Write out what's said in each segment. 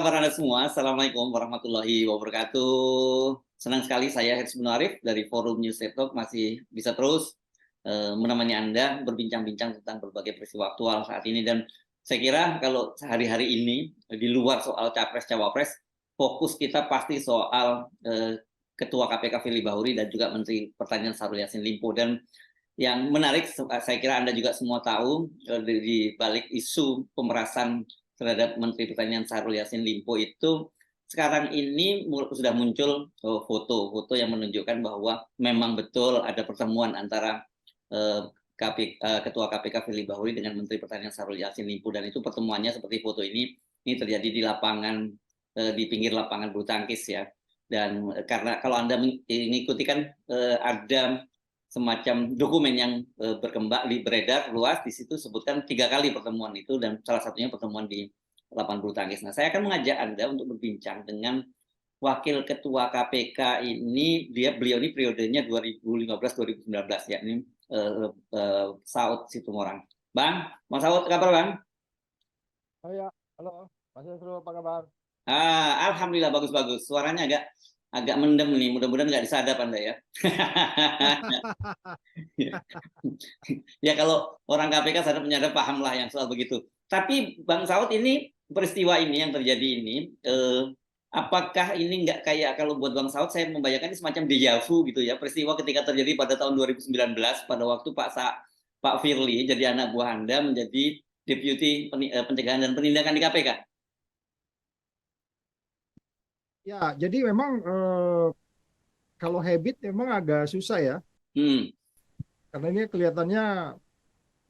kabar Anda semua? Assalamualaikum warahmatullahi wabarakatuh. Senang sekali saya Hersy Munarif dari Forum News Network masih bisa terus menemani Anda berbincang-bincang tentang berbagai peristiwa aktual saat ini. Dan saya kira kalau hari-hari ini di luar soal Capres-Cawapres, fokus kita pasti soal Ketua KPK Firly Bahuri dan juga Menteri Pertanian Syahrul Yassin Limpo. Dan yang menarik, saya kira Anda juga semua tahu, di balik isu pemerasan terhadap Menteri Pertanian Syahrul Yassin Limpo itu sekarang ini sudah muncul foto-foto yang menunjukkan bahwa memang betul ada pertemuan antara Ketua KPK Firly Bahuri dengan Menteri Pertanian Syahrul Yassin Limpo, dan itu pertemuannya seperti foto ini terjadi di lapangan, di pinggir lapangan bulu tangkis ya. Dan karena kalau Anda mengikuti kan ada semacam dokumen yang berkembang, beredar luas, di situ sebutkan 3 kali pertemuan itu, dan salah satunya pertemuan di lapangan bulu tangkis. Nah, saya akan mengajak Anda untuk berbincang dengan Wakil Ketua KPK ini, beliau ini periodenya 2015-2019 ya, ini Saud Situmorang. Bang Saud, kabar Bang? Oh ya, halo, Mas Yusro, apa kabar? Alhamdulillah bagus-bagus. Suaranya agak mendem nih, mudah-mudahan nggak disadap Anda ya. Ya kalau orang KPK sadap menyadap, paham lah yang soal begitu. Tapi Bang Saud, ini peristiwa ini yang terjadi ini, apakah ini nggak kayak, kalau buat Bang Saud saya membayangkan ini semacam deja vu gitu ya, peristiwa ketika terjadi pada tahun 2019 pada waktu Pak Firly jadi anak buah Anda menjadi Deputi Pencegahan dan Penindakan di KPK. Ya, jadi memang kalau habit memang agak susah ya, karena ini kelihatannya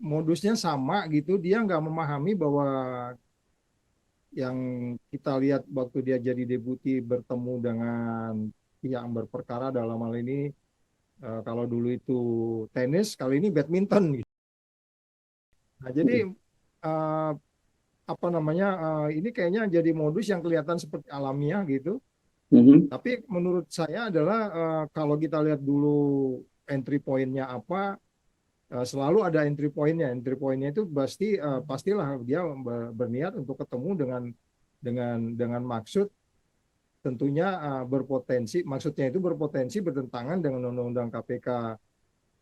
modusnya sama gitu. Dia nggak memahami bahwa yang kita lihat waktu dia jadi deputi bertemu dengan pihak yang berperkara, dalam hal ini kalau dulu itu tenis, kali ini badminton gitu. Nah, jadi eh, apa namanya, ini kayaknya jadi modus yang kelihatan seperti alamiah gitu. Tapi menurut saya adalah kalau kita lihat dulu entry point-nya apa, selalu ada entry point-nya. Entry point-nya itu pastilah dia berniat untuk ketemu dengan maksud tentunya berpotensi, maksudnya itu berpotensi bertentangan dengan Undang-Undang KPK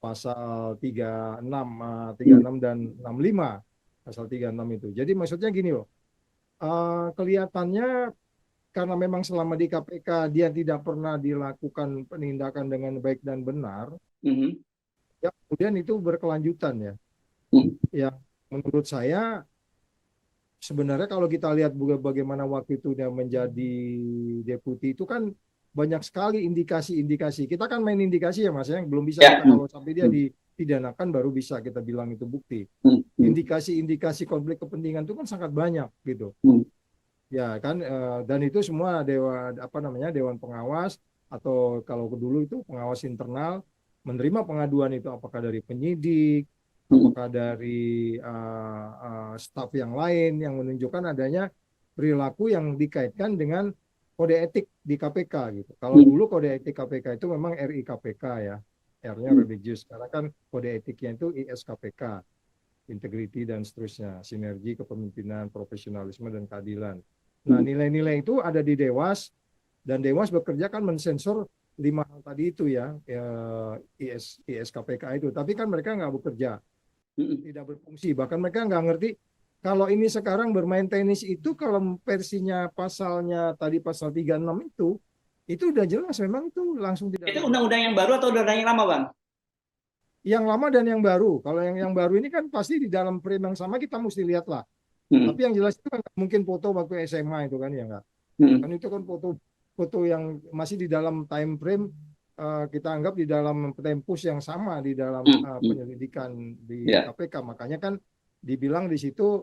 pasal 36, 36 dan 65, pasal 36 itu. Jadi maksudnya gini loh, kelihatannya karena memang selama di KPK dia tidak pernah dilakukan penindakan dengan baik dan benar, ya kemudian itu berkelanjutan ya. Ya menurut saya sebenarnya kalau kita lihat bagaimana waktu itu dia menjadi deputi itu kan banyak sekali indikasi-indikasi. Kita kan main indikasi ya Mas, yang belum bisa kita, kalau sampai dia dipidanakan baru bisa kita bilang itu bukti. Indikasi-indikasi konflik kepentingan itu kan sangat banyak gitu. Ya kan, dan itu semua dewan pengawas, atau kalau dulu itu pengawas internal menerima pengaduan itu, apakah dari penyidik, apakah dari staf yang lain, yang menunjukkan adanya perilaku yang dikaitkan dengan kode etik di KPK gitu. Kalau dulu kode etik KPK itu memang RI KPK ya, R-nya religius, karena kan kode etiknya itu IS KPK, integriti dan seterusnya, sinergi kepemimpinan, profesionalisme dan keadilan. Nah, nilai-nilai itu ada di Dewas, dan Dewas bekerja kan mensensor 5 hal tadi itu ya, IS KPK itu. Tapi kan mereka nggak bekerja, tidak berfungsi. Bahkan mereka nggak ngerti kalau ini sekarang bermain tenis itu, kalau versinya pasalnya tadi pasal 36 itu udah jelas memang itu langsung tidak Itu ada. undang-undang yang baru atau undang-undang yang lama, Bang? Yang lama dan yang baru. Kalau yang baru ini kan pasti di dalam frame yang sama, kita mesti lihat lah. Tapi yang jelas itu kan mungkin foto waktu SMA itu kan, ya enggak. Kan itu kan foto yang masih di dalam time frame, kita anggap di dalam tempus yang sama di dalam penyelidikan di KPK. Makanya kan dibilang di situ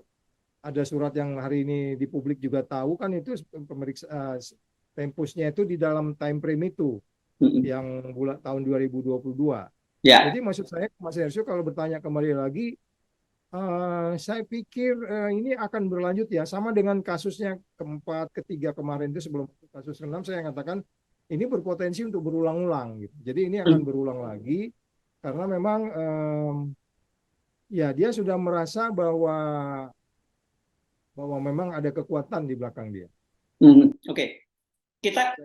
ada surat yang hari ini di publik juga tahu kan, itu pemeriksaan tempusnya itu di dalam time frame itu yang bulan tahun 2022. Jadi maksud saya Mas Hersio, kalau bertanya kembali lagi, saya pikir ini akan berlanjut ya, sama dengan kasusnya keempat, ketiga kemarin itu. Sebelum kasus keenam saya katakan ini berpotensi untuk berulang-ulang gitu. Jadi ini akan berulang lagi karena memang ya dia sudah merasa bahwa memang ada kekuatan di belakang dia. Oke. Kita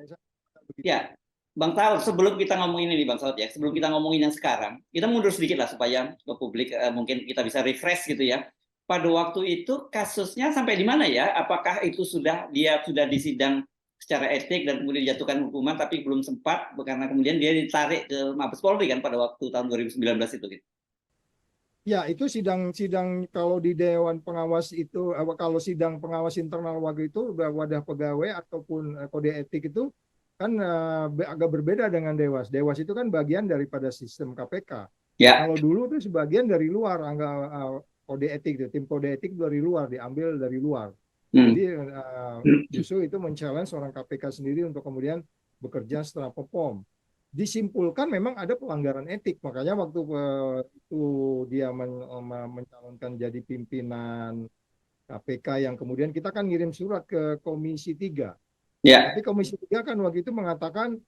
ya, Bang Saud, sebelum kita ngomongin ini Bang Saud ya, sebelum kita ngomongin yang sekarang, kita mundur sedikit lah supaya ke publik mungkin kita bisa refresh gitu ya. Pada waktu itu kasusnya sampai di mana ya? Apakah itu dia sudah disidang secara etik dan kemudian dijatuhkan hukuman tapi belum sempat karena kemudian dia ditarik ke Mabes Polri kan pada waktu tahun 2019 itu gitu. Ya, itu sidang kalau di Dewan Pengawas itu, kalau sidang pengawas internal waktu itu, wadah pegawai ataupun kode etik itu kan agak berbeda dengan Dewas. Dewas itu kan bagian daripada sistem KPK. Ya. Kalau dulu itu sebagian dari luar, kode etik itu, tim kode etik dari luar, diambil dari luar. Jadi justru itu men-challenge seorang KPK sendiri untuk kemudian bekerja setelah POM. Disimpulkan memang ada pelanggaran etik, makanya waktu itu dia mencalonkan jadi pimpinan KPK yang kemudian kita kan ngirim surat ke Komisi 3. Ya. Tapi Komisi 3 kan waktu itu mengatakan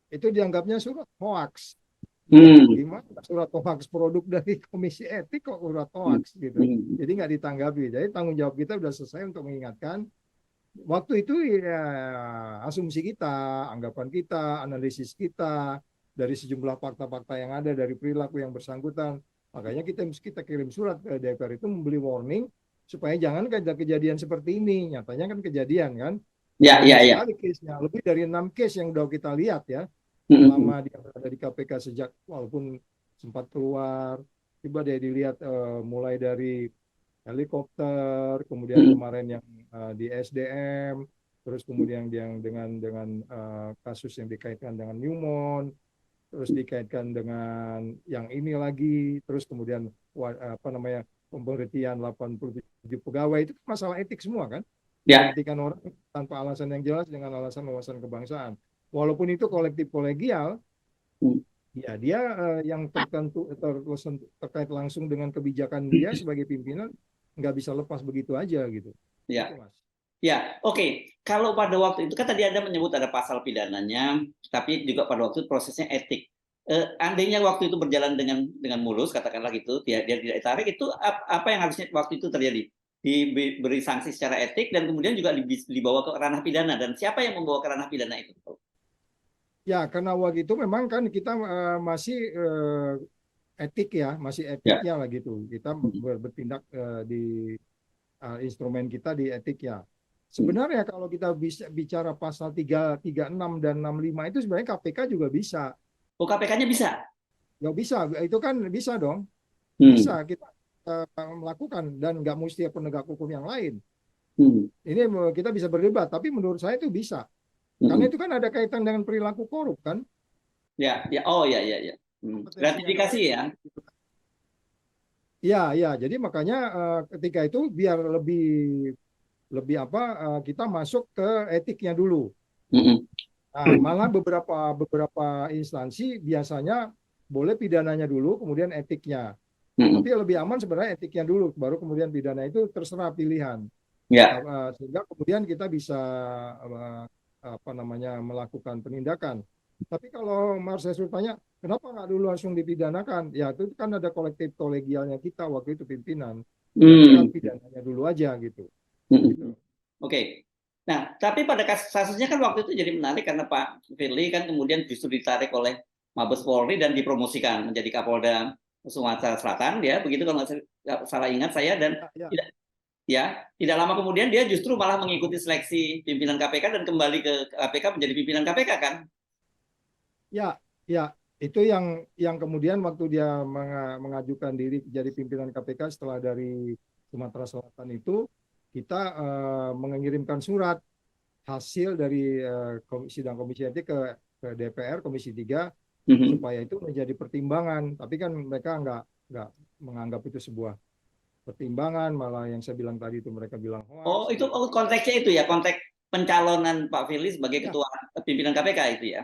itu dianggapnya surat hoax. Gimana surat hoax produk dari Komisi Etik kok surat hoax gitu. Jadi nggak ditanggapi. Jadi tanggung jawab kita sudah selesai untuk mengingatkan. Waktu itu ya asumsi kita, anggapan kita, analisis kita dari sejumlah fakta-fakta yang ada dari perilaku yang bersangkutan. Makanya kita kirim surat ke DPR itu memberi warning supaya jangan ada kejadian seperti ini. Nyatanya kan kejadian kan. Ya. Sekali case-nya, lebih dari 6 case yang udah kita lihat ya. Selama dia berada di KPK sejak walaupun sempat keluar, tiba dia dilihat mulai dari helikopter, kemudian kemarin yang di SDM, terus kemudian yang dengan kasus yang dikaitkan dengan Newmont, terus dikaitkan dengan yang ini lagi, terus kemudian pemberhentian 87 pegawai, itu masalah etik semua kan? Memberhentikan orang tanpa alasan yang jelas dengan alasan wawasan kebangsaan. Walaupun itu kolektif kolegial, ya dia yang terkait langsung dengan kebijakan dia sebagai pimpinan nggak bisa lepas begitu aja gitu. Ya. Gitu, Mas. Ya, oke. Kalau pada waktu itu kan tadi Anda menyebut ada pasal pidananya, tapi juga pada waktu itu prosesnya etik. Andainya waktu itu berjalan dengan mulus, katakanlah gitu, dia tidak ditarik, itu apa yang harusnya waktu itu terjadi? Diberi sanksi secara etik dan kemudian juga dibawa ke ranah pidana. Dan siapa yang membawa ke ranah pidana itu? Ya, karena waktu itu memang kan kita masih etik ya, masih etiknya lah gitu. Kita bertindak di instrumen kita di etik ya. Sebenarnya kalau kita bisa bicara pasal 336 dan 65 itu sebenarnya KPK juga bisa. Oh, KPK-nya bisa? Ya bisa, itu kan bisa dong. Bisa kita melakukan dan nggak mesti penegak hukum yang lain. Ini kita bisa berdebat, tapi menurut saya itu bisa. Karena itu kan ada kaitan dengan perilaku korup kan? Ya. Oh ya. Gratifikasi ya? Ya. Jadi makanya ketika itu biar lebih kita masuk ke etiknya dulu. Nah, malah beberapa instansi biasanya boleh pidananya dulu, kemudian etiknya. Tapi lebih aman sebenarnya etiknya dulu, baru kemudian pidana itu terserah pilihan. Ya. Sehingga kemudian kita bisa melakukan penindakan. Tapi kalau Mas Yesur tanya, kenapa nggak dulu langsung dipidanakan? Ya itu kan ada kolektif kolegialnya kita waktu itu pimpinan. Kan pidananya dulu aja gitu. Oke. Nah, tapi pada kasusnya kan waktu itu jadi menarik karena Pak Firly kan kemudian justru ditarik oleh Mabes Polri dan dipromosikan menjadi Kapolda Sumatera Selatan, ya begitu kalau nggak salah ingat saya, dan tidak lama kemudian dia justru malah mengikuti seleksi pimpinan KPK dan kembali ke KPK menjadi pimpinan KPK kan? Ya, itu yang kemudian waktu dia mengajukan diri jadi pimpinan KPK setelah dari Sumatera Selatan itu kita mengirimkan surat hasil dari sidang Komisi Etik ke DPR Komisi 3 supaya itu menjadi pertimbangan. Tapi kan mereka nggak menganggap itu sebuah pertimbangan, malah yang saya bilang tadi itu mereka bilang hoax. Oh, itu konteksnya itu ya, konteks pencalonan Pak Firly sebagai ketua pimpinan KPK itu ya?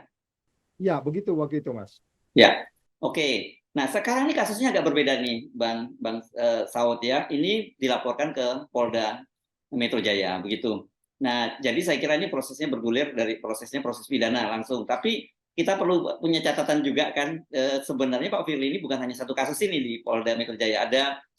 Ya, begitu waktu itu, Mas. Ya, oke. Nah, sekarang ini kasusnya agak berbeda nih, Bang Saud ya. Ini dilaporkan ke Polda Metro Jaya, begitu. Nah, jadi saya kira ini prosesnya bergulir dari proses pidana langsung. Tapi kita perlu punya catatan juga kan, sebenarnya Pak Firly ini bukan hanya satu kasus ini di Polda Metro Jaya.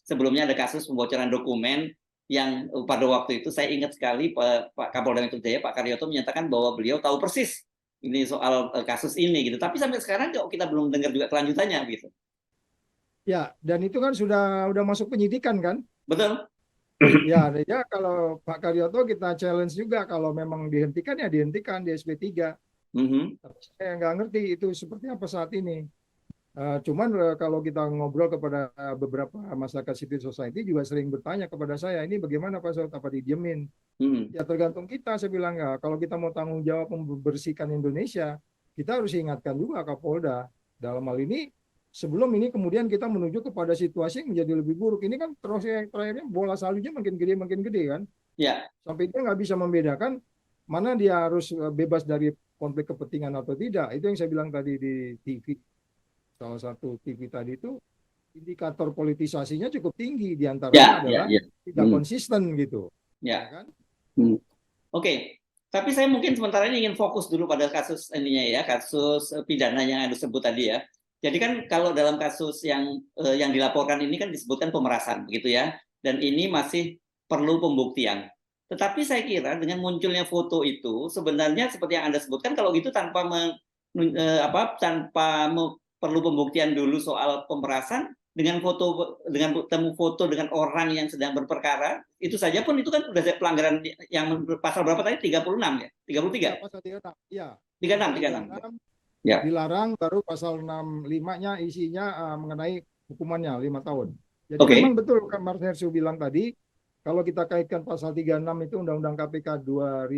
Sebelumnya ada kasus pembocoran dokumen yang pada waktu itu saya ingat sekali Pak Kapolda Metro Jaya, Pak Karyoto menyatakan bahwa beliau tahu persis ini soal kasus ini gitu. Tapi sampai sekarang kok kita belum dengar juga kelanjutannya gitu. Ya, dan itu kan sudah masuk penyidikan kan? Betul. Ya, kalau Pak Karyoto kita challenge juga kalau memang dihentikan ya dihentikan di SP3. Tapi saya nggak ngerti itu seperti apa saat ini. Cuman kalau kita ngobrol kepada beberapa masyarakat civil society juga sering bertanya kepada saya, ini bagaimana Pak Saud, apa didiemin? Ya tergantung kita, saya bilang ya, kalau kita mau tanggung jawab membersihkan Indonesia, kita harus ingatkan juga Kapolda. Dalam hal ini, sebelum ini kemudian kita menuju kepada situasi yang menjadi lebih buruk. Ini kan terus terakhirnya bola saljunya makin gede kan? Ya. Sampai dia nggak bisa membedakan mana dia harus bebas dari konflik kepentingan atau tidak. Itu yang saya bilang tadi di TV. Salah satu TV tadi itu indikator politisasinya cukup tinggi, diantaranya adalah tidak konsisten gitu. Ya kan? Oke. Tapi saya mungkin sementara ini ingin fokus dulu pada kasus ininya ya, kasus pidana yang Anda sebut tadi ya. Jadi kan kalau dalam kasus yang dilaporkan ini kan disebutkan pemerasan begitu ya. Dan ini masih perlu pembuktian. Tetapi saya kira dengan munculnya foto itu sebenarnya seperti yang Anda sebutkan, kalau gitu tanpa perlu pembuktian dulu soal pemerasan, dengan temu foto dengan orang yang sedang berperkara, itu saja pun itu kan sudah pelanggaran yang pasal berapa tadi? 36 ya? 33? Pasal 36. Iya. 36. Ya. Dilarang, baru pasal 65-nya isinya mengenai hukumannya 5 tahun. Jadi memang betul kan Mas Hersu bilang tadi, kalau kita kaitkan pasal 36 itu Undang-Undang KPK 2000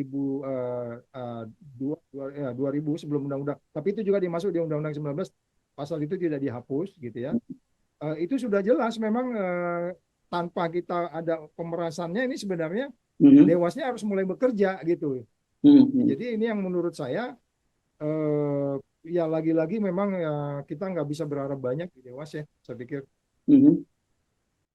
sebelum undang-undang, tapi itu juga dimasuk di Undang-Undang 19, pasal itu tidak dihapus gitu ya. Itu sudah jelas memang tanpa kita ada pemerasannya ini sebenarnya Dewasnya harus mulai bekerja gitu. Jadi ini yang menurut saya ya lagi-lagi memang kita nggak bisa berharap banyak di Dewas ya, saya pikir.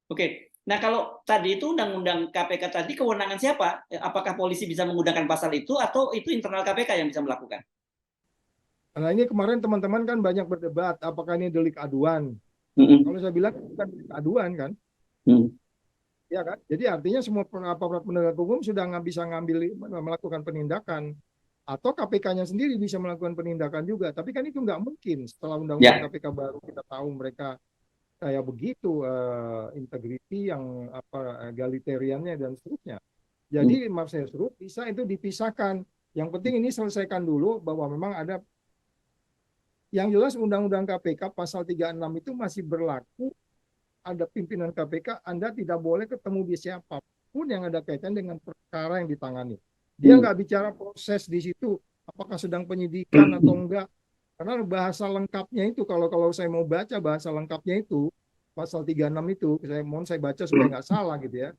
Oke. Nah, kalau tadi itu Undang-Undang KPK tadi kewenangan siapa? Apakah polisi bisa menggunakan pasal itu atau itu internal KPK yang bisa melakukan? Nah, ini kemarin teman-teman kan banyak berdebat apakah ini delik aduan. Kalau saya bilang bukan delik aduan kan. Ya kan? Jadi artinya semua aparat penegak hukum sudah bisa melakukan penindakan. Atau KPK-nya sendiri bisa melakukan penindakan juga. Tapi kan itu nggak mungkin. Setelah Undang-Undang KPK baru kita tahu mereka kayak begitu integriti yang egalitariannya dan seterusnya. Jadi Mas Hersrut bisa itu dipisahkan. Yang penting ini selesaikan dulu bahwa memang ada yang jelas Undang-Undang KPK pasal 36 itu masih berlaku. Ada pimpinan KPK, Anda tidak boleh ketemu di siapapun yang ada kaitan dengan perkara yang ditangani. Dia nggak bicara proses di situ, apakah sedang penyidikan atau enggak. Karena bahasa lengkapnya itu, kalau saya mau baca bahasa lengkapnya itu, pasal 36 itu, saya baca supaya nggak salah gitu ya.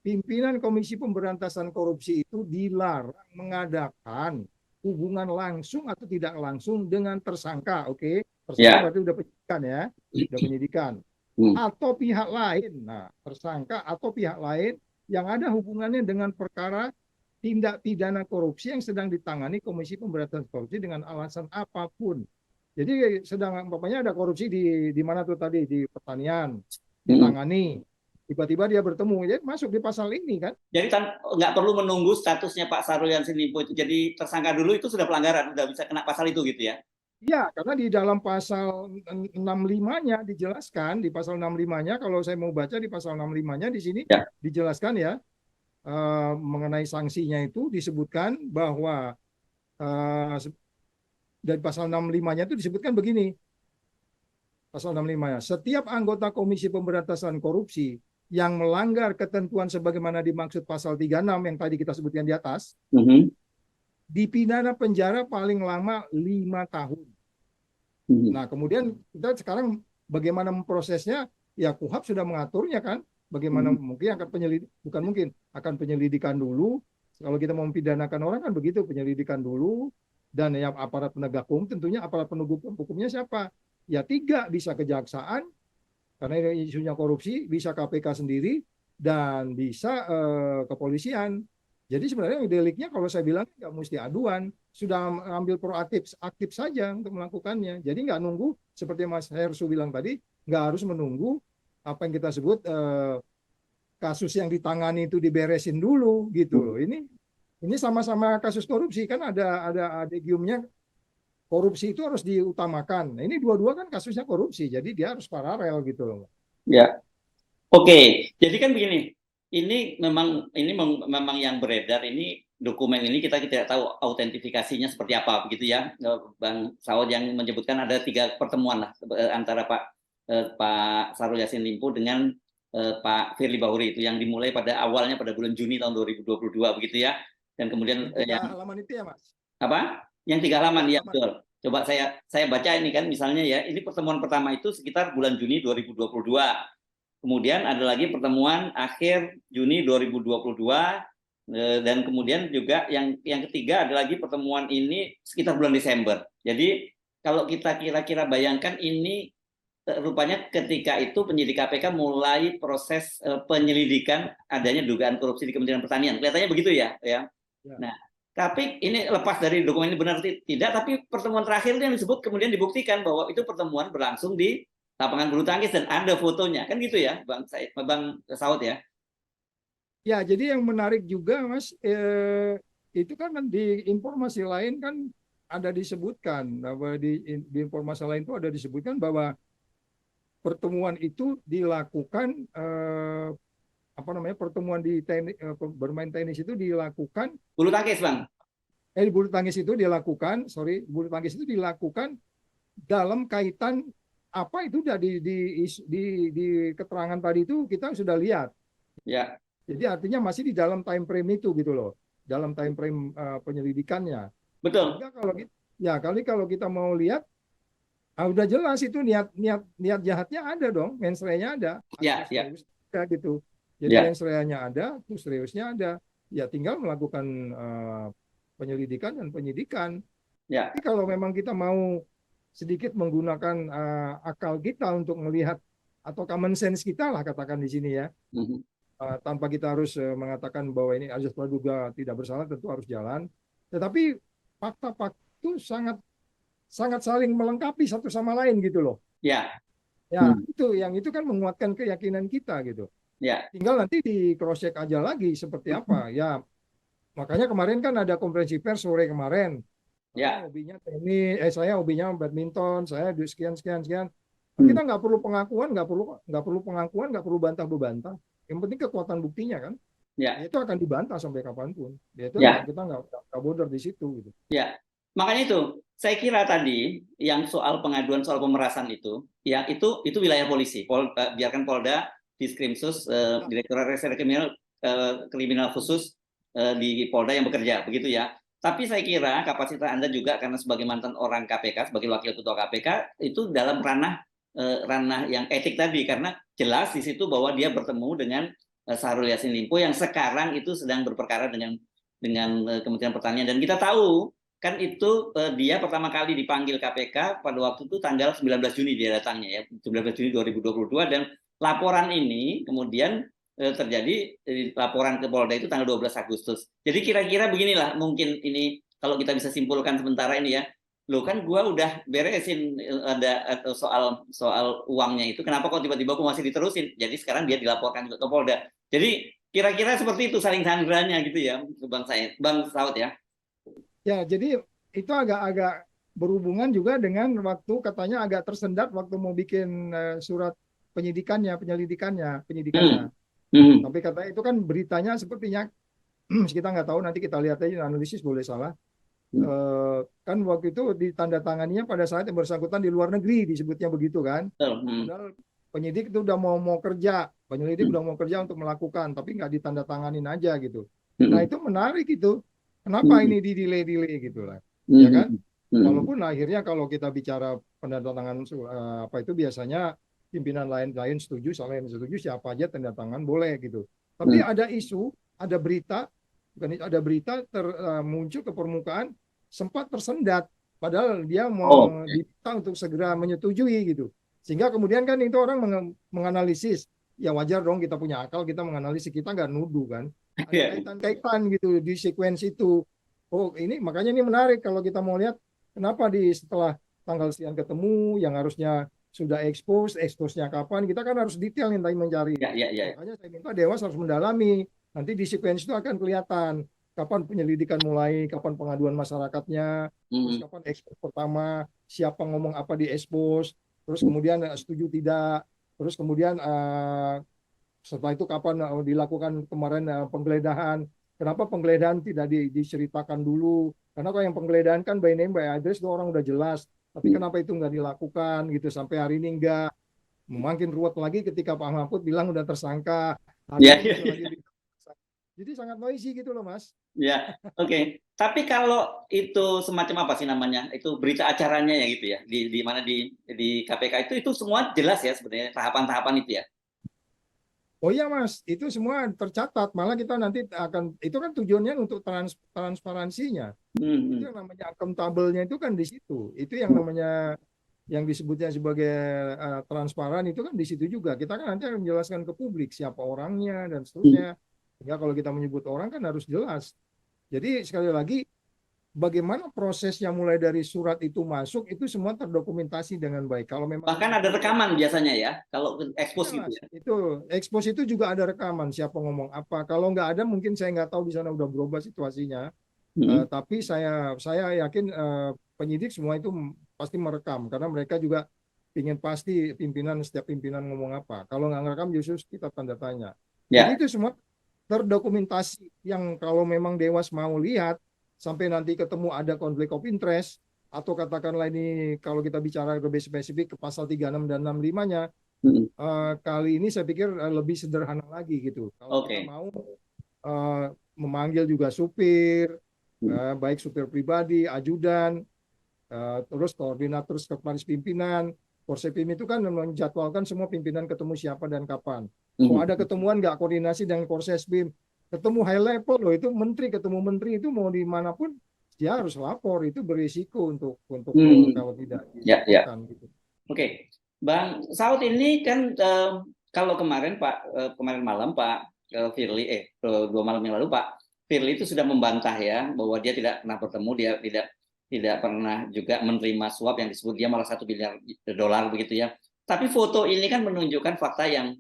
Pimpinan Komisi Pemberantasan Korupsi itu dilarang mengadakan hubungan langsung atau tidak langsung dengan tersangka, oke? Tersangka berarti udah penyidikan ya, udah penyidikan. Atau pihak lain, nah tersangka atau pihak lain yang ada hubungannya dengan perkara tindak pidana korupsi yang sedang ditangani Komisi Pemberantasan Korupsi dengan alasan apapun. Jadi sedang umpamanya ada korupsi di mana tuh tadi di pertanian ditangani, tiba-tiba dia bertemu, jadi masuk di pasal ini kan. Jadi nggak perlu menunggu statusnya Pak Syahrul Yassin Limpo itu jadi tersangka dulu, itu sudah pelanggaran, sudah bisa kena pasal itu gitu ya? Iya, karena di dalam pasal 65-nya dijelaskan, di pasal 65-nya kalau saya mau baca di pasal 65-nya di sini dijelaskan ya mengenai sanksinya itu disebutkan bahwa dari pasal 65-nya itu disebutkan begini. Pasal 65-nya, setiap anggota Komisi Pemberantasan Korupsi yang melanggar ketentuan sebagaimana dimaksud pasal 36 yang tadi kita sebutkan di atas, dipidana penjara paling lama 5 tahun. Nah, kemudian kita sekarang bagaimana memprosesnya? Ya, KUHAP sudah mengaturnya kan. Bagaimana mungkin akan penyelidikan dulu. Kalau kita mau mempidanakan orang kan begitu, penyelidikan dulu. Dan yang aparat penegak hukum tentunya aparat penegak hukumnya siapa? Ya 3, bisa kejaksaan karena isunya korupsi, bisa KPK sendiri, dan bisa kepolisian. Jadi sebenarnya deliknya kalau saya bilang nggak mesti aduan, sudah ambil proaktif aktif saja untuk melakukannya. Jadi nggak nunggu seperti Mas Hersu bilang tadi, nggak harus menunggu apa yang kita sebut kasus yang ditangani itu diberesin dulu gitu loh. Ini sama-sama kasus korupsi kan ada adegiumnya, korupsi itu harus diutamakan. Nah, ini dua-dua kan kasusnya korupsi, jadi dia harus paralel gitu loh. Ya, oke. Jadi kan begini, ini memang yang beredar ini dokumen ini kita tidak tahu autentifikasinya seperti apa begitu ya, Bang Saud, yang menyebutkan ada 3 pertemuan lah antara Pak Syahrul Yassin Limpo dengan Pak Firly Bahuri itu yang dimulai awalnya pada bulan Juni tahun 2022 begitu ya, dan kemudian yang 3 halaman itu ya Mas? Apa? Yang 3 halaman, ya halaman. betul. Coba saya baca ini kan, misalnya ya, ini pertemuan pertama itu sekitar bulan Juni 2022. Kemudian ada lagi pertemuan akhir Juni 2022, dan kemudian juga yang ketiga ada lagi pertemuan ini sekitar bulan Desember. Jadi kalau kita kira-kira bayangkan ini rupanya ketika itu penyidik KPK mulai proses penyelidikan adanya dugaan korupsi di Kementerian Pertanian. Kelihatannya begitu ya. Nah, tapi ini lepas dari dokumen ini benar tidak, tapi pertemuan terakhir yang disebut kemudian dibuktikan bahwa itu pertemuan berlangsung di lapangan bulu tangkis dan ada fotonya, kan gitu ya, Bang Saud ya? Ya, jadi yang menarik juga Mas, itu kan di informasi lain kan ada disebutkan, di informasi lain itu ada disebutkan bahwa pertemuan itu dilakukan pertemuan di bermain tenis itu dilakukan bulu tangkis, Bang. Bulu tangkis itu dilakukan, bulu tangkis itu dilakukan dalam kaitan apa itu udah di keterangan tadi itu kita sudah lihat. Ya. Jadi artinya masih di dalam time frame itu gitu loh, dalam time frame penyelidikannya. Betul. Kalau kita mau lihat, udah jelas itu niat jahatnya ada dong, mensreanya ada. Ya. Gitu. Jadi mensreanya ada, terus seriusnya ada. Ya tinggal melakukan penyelidikan dan penyidikan. Ya. Tapi kalau memang kita mau sedikit menggunakan akal kita untuk melihat, atau common sense kita lah katakan di sini ya, tanpa kita harus mengatakan bahwa ini azas praduga tidak bersalah, tentu harus jalan. Tetapi fakta-fakta itu sangat saling melengkapi satu sama lain gitu loh. Ya. Itu kan menguatkan keyakinan kita gitu. Ya. Tinggal nanti di cross check aja lagi seperti apa. Ya, makanya kemarin kan ada konferensi pers sore kemarin. Ya. Hobinya tenis, saya hobinya badminton, saya sekian. Kita nggak perlu pengakuan, nggak perlu bantah-bantah. Yang penting kekuatan buktinya kan. Ya. Itu akan dibantah sampai kapanpun. Kita nggak bodoh di situ gitu. Ya. Makanya itu, saya kira tadi yang soal pengaduan soal pemerasan itu, ya itu wilayah polisi. Biarkan Polda, Diskrimsus, Direktorat Reserse Kriminal Khusus di Polda yang bekerja, begitu ya. Tapi saya kira kapasitas Anda juga karena sebagai mantan orang KPK, sebagai wakil ketua KPK, itu dalam ranah yang etik tadi, karena jelas di situ bahwa dia bertemu dengan Syahrul Yassin Limpo yang sekarang itu sedang berperkara dengan Kementerian Pertanian, dan kita tahu kan itu dia pertama kali dipanggil KPK pada waktu itu tanggal 19 Juni dia datangnya ya, 19 Juni 2022, dan laporan ini kemudian terjadi laporan ke Polda itu tanggal 12 Agustus. Jadi kira-kira beginilah mungkin ini kalau kita bisa simpulkan sementara ini ya. Loh kan gua udah beresin ada soal uangnya itu, kenapa kok tiba-tiba gua masih diterusin? Jadi sekarang dia dilaporkan juga ke Polda. Jadi kira-kira seperti itu saling sandranya gitu ya, Bang Saud ya. Ya, jadi itu agak berhubungan juga dengan waktu katanya agak tersendat waktu mau bikin surat penyelidikannya. Tapi katanya itu kan beritanya sepertinya kita nggak tahu, nanti kita lihat aja analisis, boleh salah. Kan waktu itu ditandatanganinya pada saat yang bersangkutan di luar negeri, disebutnya begitu kan. Padahal penyidik itu udah mau kerja, penyelidik udah mau kerja untuk melakukan, tapi nggak ditandatanganin aja gitu. Nah itu menarik itu. Kenapa ini di-delay gitu lah, ya kan? Walaupun akhirnya kalau kita bicara penandatangan apa itu biasanya pimpinan lain setuju, selain setuju siapa aja tanda tangan boleh gitu. Tapi ada isu, ada berita muncul ke permukaan, sempat tersendat, padahal dia mau diminta untuk segera menyetujui gitu. Sehingga kemudian kan itu orang menganalisis, ya wajar dong kita punya akal, kita menganalisis, kita nggak nuduh kan. Ada kaitan-kaitan gitu di sekuensi itu. Oh ini makanya ini menarik kalau kita mau lihat kenapa setelah tanggal sekian ketemu yang harusnya sudah expose-nya kapan, kita kan harus detail nih tadi mencari. Makanya saya minta Dewas harus mendalami. Nanti di sequence itu akan kelihatan kapan penyelidikan mulai, kapan pengaduan masyarakatnya, terus kapan expose pertama, siapa ngomong apa di expose, terus kemudian setuju tidak, terus kemudian setelah itu kapan dilakukan kemarin penggeledahan. Kenapa penggeledahan tidak diceritakan dulu? Karena kalau yang penggeledahan kan by name by address itu orang udah jelas. Tapi kenapa itu nggak dilakukan gitu sampai hari ini nggak? Makin ruwet lagi ketika Pak Mahfud bilang udah tersangka. Jadi sangat noisy gitu loh, Mas. Ya, oke. Tapi kalau itu semacam apa sih namanya? Itu berita acaranya ya gitu ya. Di mana di KPK itu semua jelas ya sebenarnya tahapan-tahapan itu ya. Oh iya Mas, itu semua tercatat. Malah kita nanti akan, itu kan tujuannya untuk transparansinya. Itu yang namanya akuntabelnya itu kan di situ. Itu yang namanya, yang disebutnya sebagai transparan itu kan di situ juga. Kita kan nanti akan menjelaskan ke publik siapa orangnya dan seterusnya. Ya kalau kita menyebut orang kan harus jelas. Jadi sekali lagi, bagaimana prosesnya mulai dari surat itu masuk itu semua terdokumentasi dengan baik. Kalau memang bahkan ada rekaman biasanya ya kalau expose gitu ya. Itu expose itu juga ada rekaman siapa ngomong apa. Kalau nggak ada mungkin saya nggak tahu di sana udah berubah situasinya. Tapi saya yakin penyidik semua itu pasti merekam karena mereka juga ingin pasti setiap pimpinan ngomong apa. Kalau nggak ngerekam justru kita tanda tanya. Jadi itu semua terdokumentasi yang kalau memang Dewas mau lihat sampai nanti ketemu ada konflik of interest atau katakanlah ini kalau kita bicara lebih spesifik ke pasal 36 dan 65-nya kali ini saya pikir lebih sederhana lagi gitu. Kalau kita mau memanggil juga supir, baik supir pribadi, ajudan, terus koordinator sekretaris pimpinan, Korsepim itu kan menjadwalkan semua pimpinan ketemu siapa dan kapan. Kalau ada ketemuan nggak koordinasi dengan Korsespim, ketemu high level loh, itu menteri ketemu menteri itu mau dimanapun dia harus lapor, itu berisiko untuk kalau tidak dilakukan gitu. Oke. Bang Saud ini kan kalau kemarin kemarin malam Pak Firly 2 malam yang lalu Pak Firly itu sudah membantah ya bahwa dia tidak pernah bertemu, dia tidak pernah juga menerima suap yang disebut dia malah $1 miliar begitu ya. Tapi foto ini kan menunjukkan fakta yang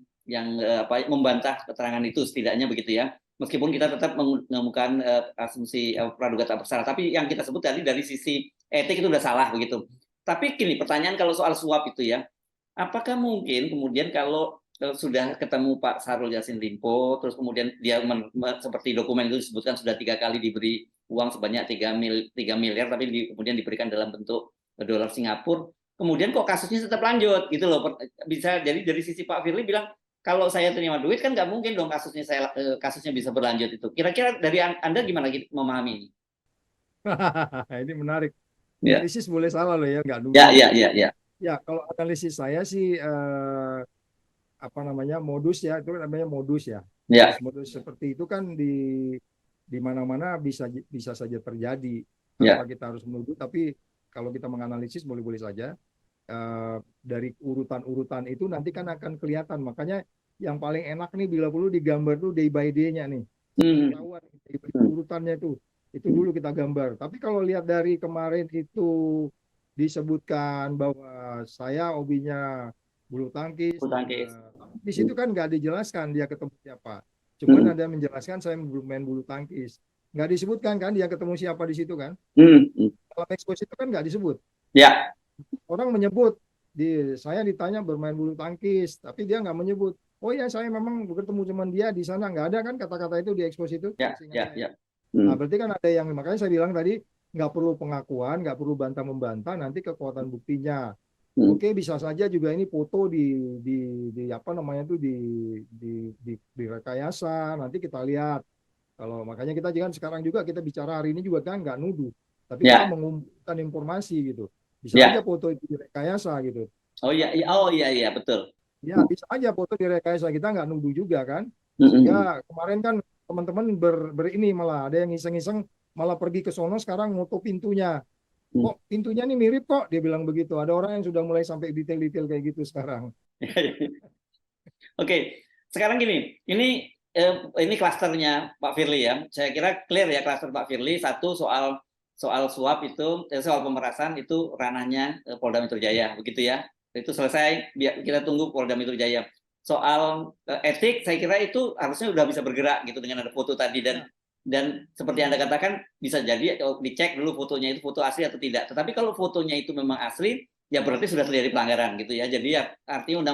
membantah keterangan itu setidaknya begitu ya. Meskipun kita tetap menemukan asumsi praduga tak bersalah, tapi yang kita sebut tadi dari sisi etik itu udah salah begitu. Tapi gini, pertanyaan kalau soal suap itu ya, apakah mungkin kemudian kalau sudah ketemu Pak Syahrul Yassin Limpo, terus kemudian dia seperti dokumen itu disebutkan sudah 3 kali diberi uang sebanyak 3 miliar, tapi kemudian diberikan dalam bentuk dolar Singapura, kemudian kok kasusnya tetap lanjut gitu loh. Bisa jadi dari sisi Pak Firly bilang, kalau saya terima duit kan nggak mungkin dong kasusnya bisa berlanjut itu. Kira-kira dari Anda gimana memahami ini? Ini menarik. Analisis boleh salah loh ya, nggak dulu. Ya, kalau analisis saya sih modus ya, itu namanya modus ya. Modus seperti itu kan di mana-mana bisa saja terjadi. Tanpa kita harus menuduh, tapi kalau kita menganalisis boleh-boleh saja. Dari urutan-urutan itu nanti kan akan kelihatan. Makanya yang paling enak nih bila perlu digambar tuh day by day-nya nih. Ketahuan urutannya itu dulu kita gambar. Tapi kalau lihat dari kemarin itu disebutkan bahwa saya hobinya bulu tangkis. Di situ kan nggak dijelaskan dia ketemu siapa. Cuman ada menjelaskan saya main bulu tangkis. Nggak disebutkan kan dia ketemu siapa di situ kan. Kalau expose itu kan nggak disebut. Orang menyebut, saya ditanya bermain bulu tangkis, tapi dia nggak menyebut. Oh ya, saya memang bertemu cuman dia di sana, nggak ada kan kata-kata itu di expose itu. Nah, berarti kan ada yang, makanya saya bilang tadi nggak perlu pengakuan, nggak perlu bantah-membantah, nanti kekuatan buktinya. Oke, bisa saja juga ini foto di rekayasa, nanti kita lihat. Kalau makanya kita jangan sekarang juga kita bicara hari ini juga kan nggak nuduh, tapi kita mengumpulkan informasi gitu. Bisa aja foto itu direkayasa gitu. Oh iya, betul. Ya, bisa aja foto direkayasa, kita nggak nuduh juga kan. Sehingga kemarin kan teman-teman ini malah ada yang iseng-iseng malah pergi ke sono sekarang moto pintunya. Kok pintunya nih mirip kok, dia bilang begitu. Ada orang yang sudah mulai sampai detail-detail kayak gitu sekarang. Oke, sekarang gini, ini klasternya Pak Firly ya. Saya kira clear ya klaster Pak Firly. Satu soal suap itu, soal pemerasan itu ranahnya Polda Metro Jaya, begitu ya. itu selesai, biar kita tunggu Polda Metro Jaya. Soal etik, saya kira itu harusnya udah bisa bergerak gitu dengan ada foto tadi, dan seperti Anda katakan bisa jadi dicek dulu fotonya itu foto asli atau tidak. Tetapi kalau fotonya itu memang asli, ya berarti sudah terjadi pelanggaran gitu ya. Jadi ya artinya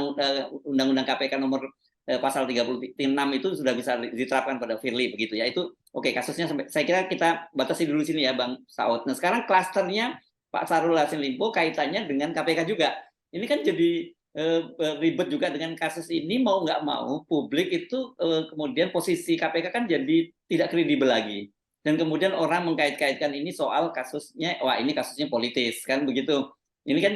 undang-undang KPK nomor pasal 36 itu sudah bisa diterapkan pada Firly begitu ya. Itu oke, kasusnya sampai saya kira kita batasi dulu sini ya Bang Saud. Nah, sekarang klasternya Pak Syahrul Yassin Limpo kaitannya dengan KPK juga. Ini kan jadi ribet juga dengan kasus ini, mau nggak mau publik itu kemudian posisi KPK kan jadi tidak kredibel lagi, dan kemudian orang mengkait-kaitkan ini soal kasusnya, wah ini kasusnya politis kan begitu. Ini kan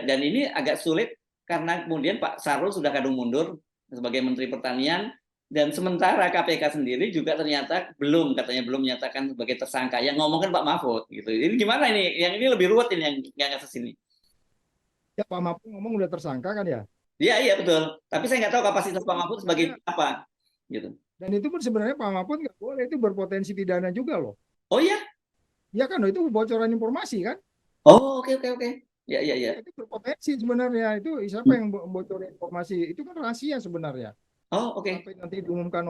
dan ini agak sulit karena kemudian Pak Syahrul sudah kadung mundur sebagai Menteri Pertanian, dan sementara KPK sendiri juga ternyata katanya belum menyatakan sebagai tersangka, yang ngomongkan Pak Mahfud gitu. Ini gimana ini? Yang ini lebih ruwet ini yang kasus ini. Ya Pak Mahfud ngomong udah tersangka kan ya? Iya betul. Tapi saya nggak tahu kapasitas Pak Mahfud sebagai apa, gitu. Dan itu pun sebenarnya Pak Mahfud nggak boleh, itu berpotensi pidana juga loh. Oh iya? Ya kan, itu bocoran informasi kan? Oh oke. Ya. Itu berpotensi sebenarnya, itu siapa yang bocorin informasi? Itu kan rahasia sebenarnya. Oh oke. Sampai nanti diumumkan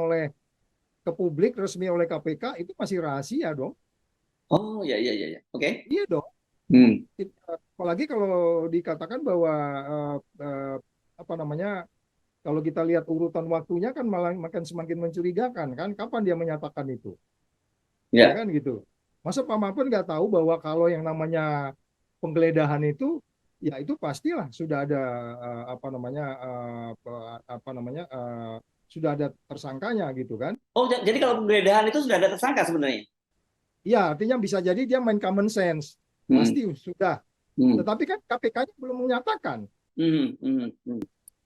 ke publik resmi oleh KPK itu masih rahasia dong. Oh ya. Oke. Iya dong. Apalagi kalau dikatakan bahwa apa namanya, kalau kita lihat urutan waktunya kan malah makin semakin mencurigakan kan, kapan dia menyatakan itu? Ya kan gitu. Masa Pak Mahfud nggak tahu bahwa kalau yang namanya penggeledahan itu, ya itu pastilah sudah ada sudah ada tersangkanya gitu kan? Oh jadi kalau penggeledahan itu sudah ada tersangka sebenarnya? Ya, artinya bisa jadi dia main common sense. Pasti sudah. Tetapi kan KPK-nya belum menyatakan.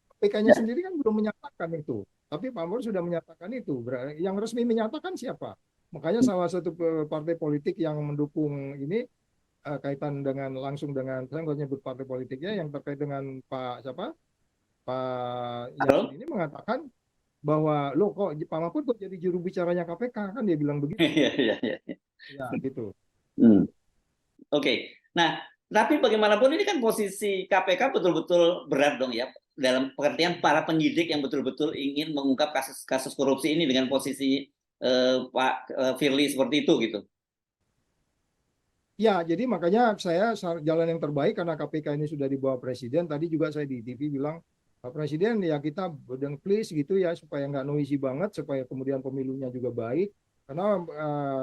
KPK-nya sendiri kan belum menyatakan itu. Tapi Pak Mahfud sudah menyatakan itu. Yang resmi menyatakan siapa? Makanya salah satu partai politik yang mendukung ini kaitan langsung dengan, saya nggak nyebut partai politiknya, yang terkait dengan Pak Yassin ini mengatakan bahwa lo kok Pak Mahfud kok jadi juru bicaranya KPK, kan dia bilang begitu. Iya. Ya gitu. Oke. Nah, tapi bagaimanapun ini kan posisi KPK betul-betul berat dong ya, dalam pengertian para penyidik yang betul-betul ingin mengungkap kasus korupsi ini dengan posisi Pak Firly seperti itu gitu. Ya, jadi makanya jalan yang terbaik karena KPK ini sudah di bawah Presiden. Tadi juga saya di TV bilang, Pak Presiden ya kita bedeng please gitu ya, supaya nggak noisy banget, supaya kemudian pemilunya juga baik. Karena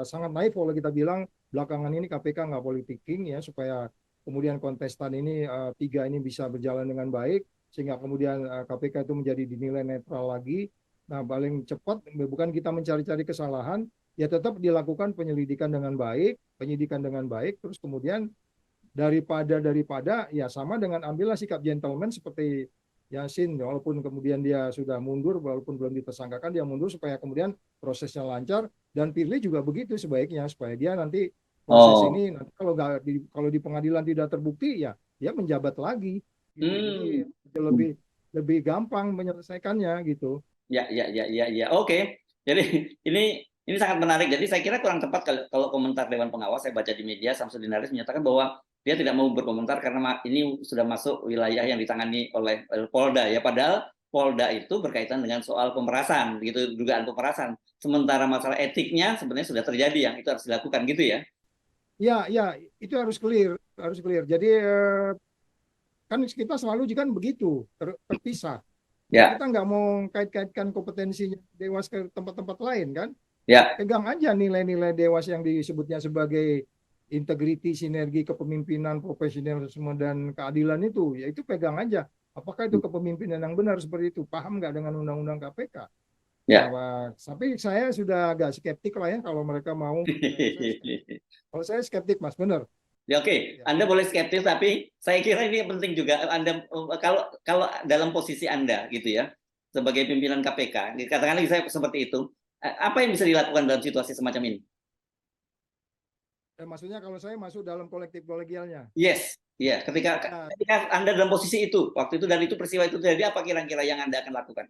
sangat naif kalau kita bilang belakangan ini KPK nggak politiking ya, supaya kemudian kontestan ini 3 ini bisa berjalan dengan baik, sehingga kemudian KPK itu menjadi dinilai netral lagi. Nah, paling cepat bukan kita mencari-cari kesalahan, ya tetap dilakukan penyelidikan dengan baik, penyidikan dengan baik, terus kemudian daripada ya sama dengan ambillah sikap gentleman seperti Yassin, walaupun kemudian dia sudah mundur, walaupun belum ditersangkakan, dia mundur supaya kemudian prosesnya lancar, dan Firly juga begitu sebaiknya, supaya dia nanti proses ini nanti kalau di pengadilan tidak terbukti ya dia menjabat lagi gitu. Jadi lebih gampang menyelesaikannya gitu. Ya. Oke. Jadi ini sangat menarik. Jadi saya kira kurang tepat kalau komentar Dewan Pengawas, saya baca di media Samsudin Haris menyatakan bahwa dia tidak mau berkomentar karena ini sudah masuk wilayah yang ditangani oleh Polda ya, padahal Polda itu berkaitan dengan soal pemerasan gitu, dugaan pemerasan. Sementara masalah etiknya sebenarnya sudah terjadi, yang itu harus dilakukan gitu ya. Ya, itu harus clear. Jadi kan kita selalu kan begitu, terpisah. Ya. Kita nggak mau kait-kaitkan kompetensinya Dewas ke tempat-tempat lain kan. Ya. Pegang aja nilai-nilai Dewas yang disebutnya sebagai integriti, sinergi, kepemimpinan, profesionalisme, dan keadilan itu. Ya itu pegang aja. Apakah itu kepemimpinan yang benar seperti itu? Paham nggak dengan undang-undang KPK? Ya. Nah, tapi saya sudah agak skeptik lah ya kalau mereka mau. Kalau saya skeptik, Mas, benar. Ya, oke. Anda boleh skeptis, tapi saya kira ini penting juga. Anda kalau dalam posisi Anda gitu ya, sebagai pimpinan KPK, katakanlah saya seperti itu, apa yang bisa dilakukan dalam situasi semacam ini? Maksudnya kalau saya masuk dalam kolektif kolegialnya? Yes, ya. Ketika Anda dalam posisi itu, waktu itu dan itu peristiwa itu terjadi, apa kira-kira yang Anda akan lakukan?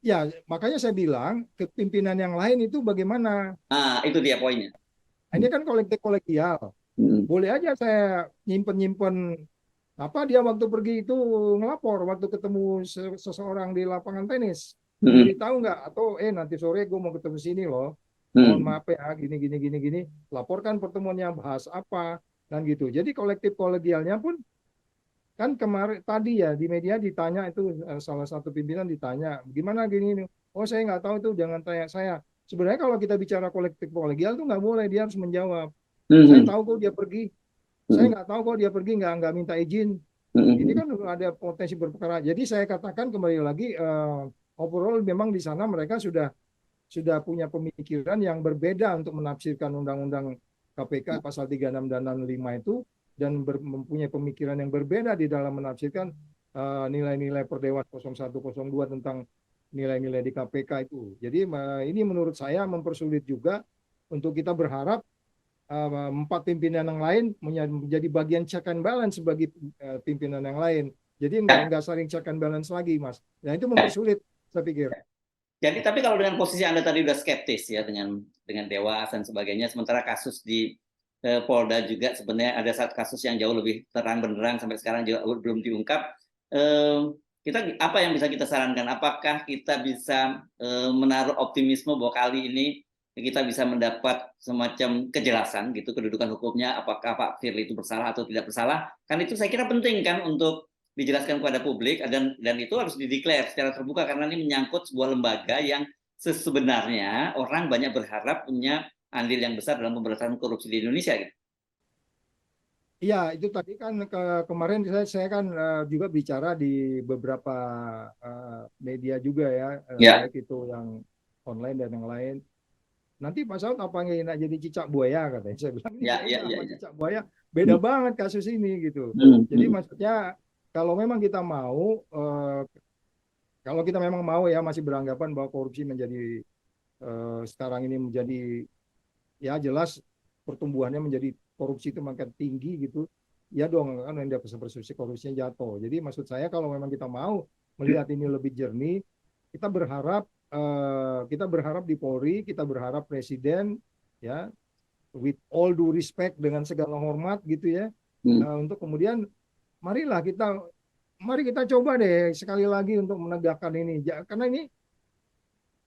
Ya, makanya saya bilang kepimpinan yang lain itu bagaimana? Nah, itu dia poinnya. Ini kan kolektif kolegial. Boleh aja saya nyimpen Apa dia waktu pergi itu ngelapor waktu ketemu seseorang di lapangan tenis, diberitahu nggak? Atau nanti sore gue mau ketemu sini loh, mohon maaf ya, gini gini gini gini, laporkan pertemuannya, bahas apa dan gitu. Jadi kolektif kolegialnya pun kan kemarin tadi ya di media ditanya itu, salah satu pimpinan ditanya gimana gini ini, oh saya nggak tahu, itu jangan tanya saya. Sebenarnya kalau kita bicara kolektif kolegial tuh nggak boleh, dia harus menjawab. Saya tahu kok dia pergi, saya nggak tahu kok dia pergi, nggak minta izin. Ini kan ada potensi berperkara. Jadi saya katakan kembali lagi, overall memang di sana mereka sudah punya pemikiran yang berbeda untuk menafsirkan Undang-Undang KPK pasal 36 dan 65 itu, dan mempunyai pemikiran yang berbeda di dalam menafsirkan nilai-nilai Perdewas 0102 tentang nilai-nilai di KPK itu. Jadi ini menurut saya mempersulit juga untuk kita berharap empat pimpinan yang lain menjadi bagian check and balance bagi pimpinan yang lain. Jadi nggak saling check and balance lagi, Mas. Nah itu mempersulit, saya pikir. Jadi tapi kalau dengan posisi Anda tadi udah skeptis ya dengan Dewas dan sebagainya, sementara kasus di Polda juga sebenarnya ada satu kasus yang jauh lebih terang benderang sampai sekarang juga belum diungkap. Kita apa yang bisa kita sarankan? Apakah kita bisa menaruh optimisme bahwa kali ini kita bisa mendapat semacam kejelasan gitu kedudukan hukumnya, apakah Pak Firly itu bersalah atau tidak bersalah? Kan itu saya kira penting kan untuk dijelaskan kepada publik, dan itu harus dideklar secara terbuka karena ini menyangkut sebuah lembaga yang sebenarnya orang banyak berharap punya andil yang besar dalam pemberantasan korupsi di Indonesia gitu. Iya, itu tadi kan kemarin saya kan juga bicara di beberapa media juga ya, baik itu yang online dan yang lain. Nanti Pak Saud apa nggak jadi cicak buaya, katanya. Saya bilang sama cicak buaya beda banget kasus ini gitu. Jadi maksudnya kalau memang kita mau, kalau kita memang mau ya masih beranggapan bahwa korupsi menjadi sekarang ini menjadi ya jelas pertumbuhannya menjadi korupsi itu makin tinggi gitu, ya dong kan yang persepsi korupsinya jatuh. Jadi maksud saya kalau memang kita mau melihat ini lebih jernih, kita berharap di Polri, kita berharap Presiden ya, with all due respect, dengan segala hormat gitu ya, untuk kemudian mari kita coba deh sekali lagi untuk menegakkan ini, karena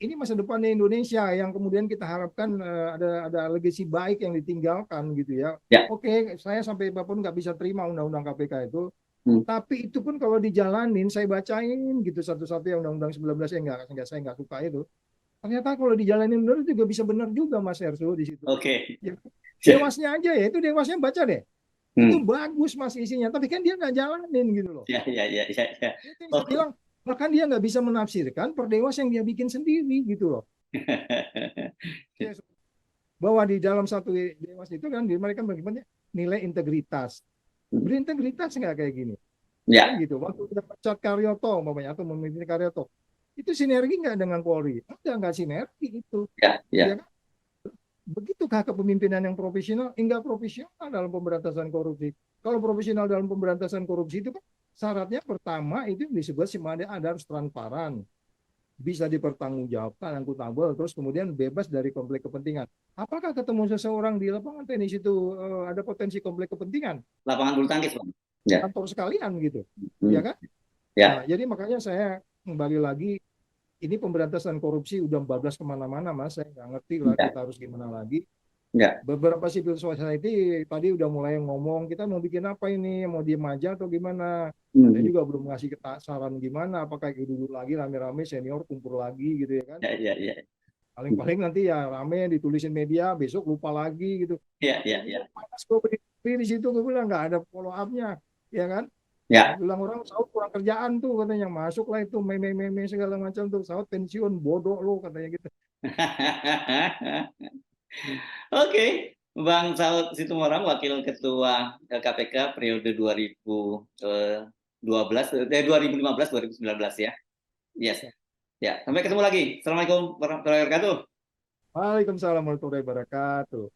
ini masa depannya Indonesia yang kemudian kita harapkan ada legasi baik yang ditinggalkan gitu ya. Oke, saya sampai apapun nggak bisa terima undang-undang KPK itu. Tapi itu pun kalau dijalanin, saya bacain gitu satu-satu yang undang-undang 19 yang saya nggak suka itu. Ternyata kalau dijalanin benar juga bisa benar juga, Mas Erso, di situ. Ya, Dewasnya aja ya, itu Dewasnya baca deh. Itu bagus Mas isinya, tapi kan dia nggak jalanin gitu loh. Itu saya bilang, bahkan dia nggak bisa menafsirkan Perdewas yang dia bikin sendiri gitu loh. Bahwa di dalam satu Dewas itu kan mereka bagaimana nilai integritas. Berintegritas nggak kayak gini? Kan gitu. Waktu kita pecat Karyoto umpamanya atau memimpin Karyoto, itu sinergi nggak dengan Polri? Nggak sinergi itu. Ya kan? Begitukah kepemimpinan yang profesional? Enggak profesional dalam pemberantasan korupsi. Kalau profesional dalam pemberantasan korupsi itu kan syaratnya pertama itu disebut ada harus transparan, bisa dipertanggungjawabkan, akuntabel, terus kemudian bebas dari konflik kepentingan. Apakah ketemu seseorang di lapangan tenis itu ada potensi konflik kepentingan? Lapangan bulu tangkis, Bang. Kantor sekalian gitu, ya kan? Nah, jadi makanya saya kembali lagi, ini pemberantasan korupsi udah bablas kemana-mana, Mas. Saya nggak ngerti lah kita harus gimana lagi. Beberapa civil society tadi udah mulai ngomong, kita mau bikin apa ini, mau diem aja atau gimana. Saya juga belum ngasih saran gimana, apakah duduk lagi rame-rame senior kumpul lagi gitu ya kan. Paling-paling nanti ya rame ditulisin media, besok lupa lagi gitu. Pas gue berdiri di situ, gue bilang nggak ada follow up-nya, ya kan. Bilang orang Saud kurang kerjaan tuh katanya, masuklah itu meme-meme segala macam tuh, Saud pensiun bodoh lo katanya gitu. Oke, Bang Saud Situmorang, Wakil Ketua KPK periode 2015-2019 ya. Yes. Ya, sampai ketemu lagi. Assalamualaikum warahmatullahi wabarakatuh. Waalaikumsalam warahmatullahi wabarakatuh.